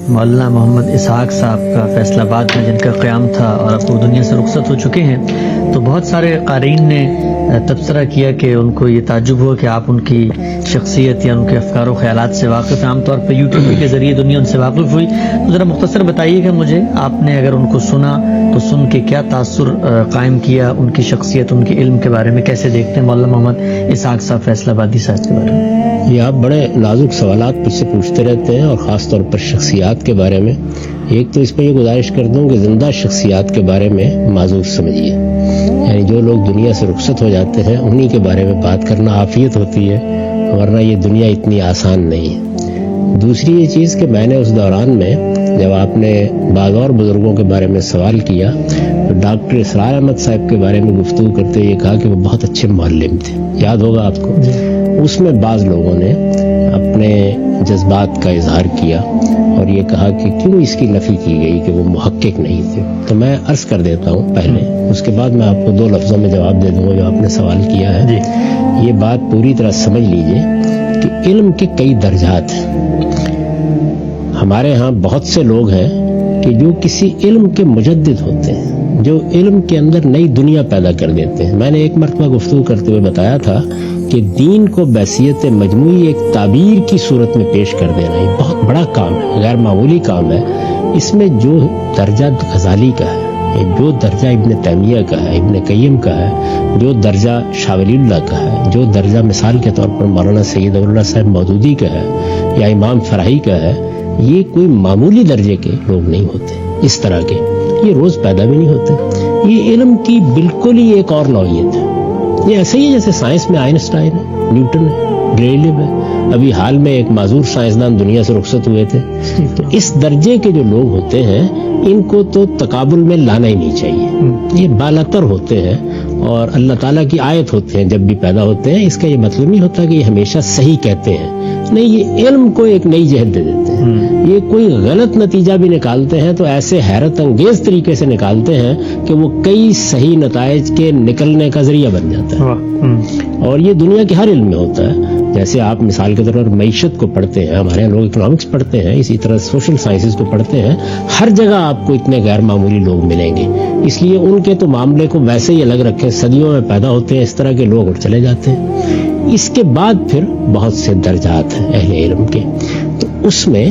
مولانا محمد اسحاق صاحب کا فیصل آباد میں جن کا قیام تھا اور اب وہ دنیا سے رخصت ہو چکے ہیں، تو بہت سارے قارئین نے تبصرہ کیا کہ ان کو یہ تعجب ہوا کہ آپ ان کی شخصیت یا ان کے افکار و خیالات سے واقف ہیں. عام طور پہ یوٹیوب کے ذریعے دنیا ان سے واقف ہوئی، تو ذرا مختصر بتائیے کہ مجھے آپ نے اگر ان کو سنا تو سن کے کیا تاثر قائم کیا، ان کی شخصیت، ان کے علم کے بارے میں کیسے دیکھتے ہیں مولانا محمد اسحاق صاحب فیصل آبادی صاحب کے بارے میں؟ یہ آپ بڑے نازک سوالات مجھ سے پوچھتے رہتے ہیں، اور خاص طور پر شخصیات کے بارے میں. ایک تو اس پہ یہ گزارش کر دوں کہ زندہ شخصیات کے بارے میں معذور سمجھیے، یعنی جو لوگ دنیا سے رخصت ہو جاتے ہیں انہی کے بارے میں بات کرنا عافیت ہوتی ہے، ورنہ یہ دنیا اتنی آسان نہیں ہے. دوسری یہ چیز کہ میں نے اس دوران میں جب آپ نے بعض اور بزرگوں کے بارے میں سوال کیا تو ڈاکٹر اسرار احمد صاحب کے بارے میں گفتگو کرتے یہ کہا کہ وہ بہت اچھے معلم تھے. یاد ہوگا آپ کو، اس میں بعض لوگوں نے اپنے جذبات کا اظہار کیا اور یہ کہا کہ کیوں اس کی نفی کی گئی کہ وہ محقق نہیں تھے. تو میں عرض کر دیتا ہوں پہلے، اس کے بعد میں آپ کو 2 لفظوں میں جواب دے دوں گا جو آپ نے سوال کیا ہے. یہ بات پوری طرح سمجھ لیجئے کہ علم کے کئی درجات ہیں. ہمارے ہاں بہت سے لوگ ہیں کہ جو کسی علم کے مجدد ہوتے ہیں، جو علم کے اندر نئی دنیا پیدا کر دیتے ہیں. میں نے ایک مرتبہ گفتگو کرتے ہوئے بتایا تھا کہ دین کو بحیثیت مجموعی ایک تعبیر کی صورت میں پیش کر دینا یہ بہت بڑا کام ہے، غیر معمولی کام ہے. اس میں جو درجہ غزالی کا ہے، جو درجہ ابن تیمیہ کا ہے، ابن قیم کا ہے، جو درجہ شاہ ولی اللہ کا ہے، جو درجہ مثال کے طور پر مولانا سید اللہ صاحب مودودی کا ہے یا امام فراہی کا ہے، یہ کوئی معمولی درجے کے لوگ نہیں ہوتے. اس طرح کے یہ روز پیدا بھی نہیں ہوتے. یہ علم کی بالکل ہی ایک اور نوعیت ہے. یہ ایسے ہی جیسے سائنس میں آئنسٹائن ہے، نیوٹن ہے، گلیلیو ہے. ابھی حال میں ایک معذور سائنسدان دنیا سے رخصت ہوئے تھے. تو اس درجے کے جو لوگ ہوتے ہیں ان کو تو تقابل میں لانا ہی نہیں چاہیے. یہ بالاتر ہوتے ہیں اور اللہ تعالیٰ کی آیت ہوتے ہیں جب بھی پیدا ہوتے ہیں. اس کا یہ مطلب نہیں ہوتا کہ یہ ہمیشہ صحیح کہتے ہیں، نہیں، یہ علم کو ایک نئی جہت دے دیتے ہیں. یہ کوئی غلط نتیجہ بھی نکالتے ہیں تو ایسے حیرت انگیز طریقے سے نکالتے ہیں کہ وہ کئی صحیح نتائج کے نکلنے کا ذریعہ بن جاتا ہے. اور یہ دنیا کے ہر علم میں ہوتا ہے. جیسے آپ مثال کے طور پر معیشت کو پڑھتے ہیں، ہمارے لوگ اکنامکس پڑھتے ہیں، اسی طرح سوشل سائنسز کو پڑھتے ہیں، ہر جگہ آپ کو اتنے غیر معمولی لوگ ملیں گے. اس لیے ان کے تو معاملے کو ویسے ہی الگ رکھیں، صدیوں میں پیدا ہوتے ہیں اس طرح کے لوگ اور چلے جاتے ہیں. اس کے بعد پھر بہت سے درجات ہیں اہل علم کے. تو اس میں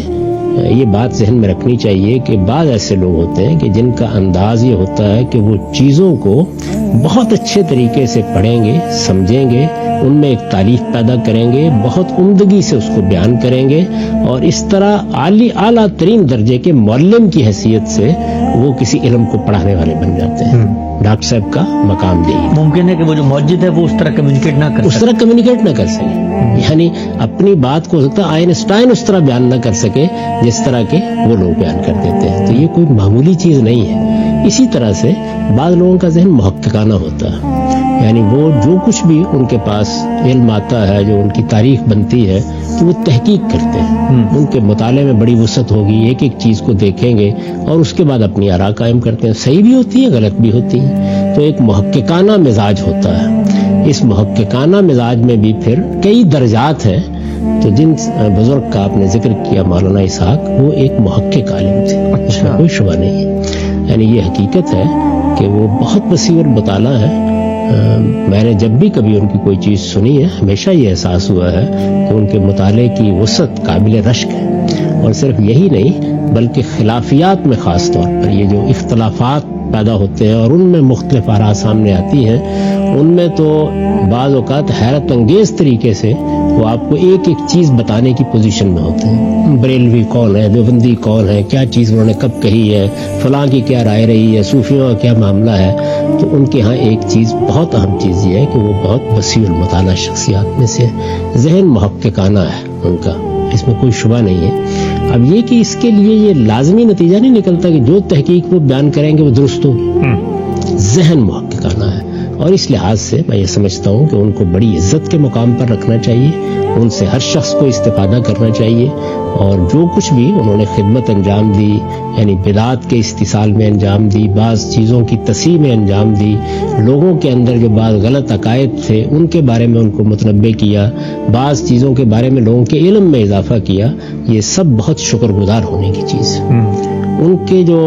یہ بات ذہن میں رکھنی چاہیے کہ بعض ایسے لوگ ہوتے ہیں کہ جن کا انداز یہ ہوتا ہے کہ وہ چیزوں کو بہت اچھے طریقے سے پڑھیں گے، سمجھیں گے، ان میں ایک تعریف پیدا کریں گے، بہت عمدگی سے اس کو بیان کریں گے، اور اس طرح اعلیٰ ترین درجے کے معلم کی حیثیت سے وہ کسی علم کو پڑھانے والے بن جاتے ہیں. ڈاکٹر صاحب کا مقام یہی. ممکن ہے کہ وہ جو موجود ہے وہ اس طرح کمیونیکیٹ نہ کر سکے، یعنی اپنی بات کو ہو سکتا ہے آئنسٹائن اس طرح بیان نہ کر سکے جس طرح کے وہ لوگ بیان کر دیتے ہیں. تو یہ کوئی معمولی چیز نہیں ہے. اسی طرح سے بعض لوگوں کا ذہن محققانہ ہوتا ہے، یعنی وہ جو کچھ بھی ان کے پاس علم آتا ہے، جو ان کی تاریخ بنتی ہے، تو وہ تحقیق کرتے ہیں. ان کے مطالعے میں بڑی وسعت ہوگی، ایک ایک چیز کو دیکھیں گے اور اس کے بعد اپنی آراء قائم کرتے ہیں. صحیح بھی ہوتی ہے، غلط بھی ہوتی ہے. تو ایک محققانہ مزاج ہوتا ہے. اس محققانہ مزاج میں بھی پھر کئی درجات ہیں. تو جن بزرگ کا آپ نے ذکر کیا مولانا اسحاق، وہ ایک محقق عالم تھے، اس میں کوئی شبہ نہیں ہے. یعنی یہ حقیقت ہے کہ وہ بہت وسیع البطالہ ہے. میں نے جب بھی کبھی ان کی کوئی چیز سنی ہے ہمیشہ یہ احساس ہوا ہے کہ ان کے مطالعے کی وسعت قابل رشک ہے. اور صرف یہی نہیں بلکہ خلافیات میں خاص طور پر یہ جو اختلافات پیدا ہوتے ہیں اور ان میں مختلف آراء سامنے آتی ہیں، ان میں تو بعض اوقات حیرت انگیز طریقے سے وہ آپ کو ایک ایک چیز بتانے کی پوزیشن میں ہوتے ہیں. بریلوی کون ہے، دیوبندی کون ہے، کیا چیز انہوں نے کب کہی ہے، فلاں کی کیا رائے رہی ہے، صوفیوں کا کیا معاملہ ہے. تو ان کے ہاں ایک چیز بہت اہم چیز یہ ہے کہ وہ بہت وسیع المطالعہ شخصیات میں سے. ذہن محققانہ ہے ان کا، اس میں کوئی شبہ نہیں ہے. اب یہ کہ اس کے لیے یہ لازمی نتیجہ نہیں نکلتا کہ جو تحقیق وہ بیان کریں گے وہ درست ہوگی. ذہن محققانہ ہے، اور اس لحاظ سے میں یہ سمجھتا ہوں کہ ان کو بڑی عزت کے مقام پر رکھنا چاہیے ان سے ہر شخص کو استفادہ کرنا چاہیے، اور جو کچھ بھی انہوں نے خدمت انجام دی، یعنی بدعات کے استحصال میں انجام دی، بعض چیزوں کی تصحیح میں انجام دی، لوگوں کے اندر جو بعض غلط عقائد تھے ان کے بارے میں ان کو متنبہ کیا، بعض چیزوں کے بارے میں لوگوں کے علم میں اضافہ کیا، یہ سب بہت شکر گزار ہونے کی چیز ہے۔ ان کے جو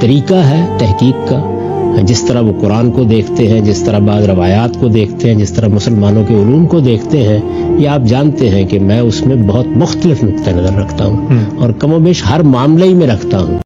طریقہ ہے تحقیق کا، جس طرح وہ قرآن کو دیکھتے ہیں، جس طرح بعض روایات کو دیکھتے ہیں، جس طرح مسلمانوں کے علوم کو دیکھتے ہیں، یہ آپ جانتے ہیں کہ میں اس میں بہت مختلف نقطہ نظر رکھتا ہوں اور کم و بیش ہر معاملے میں رکھتا ہوں۔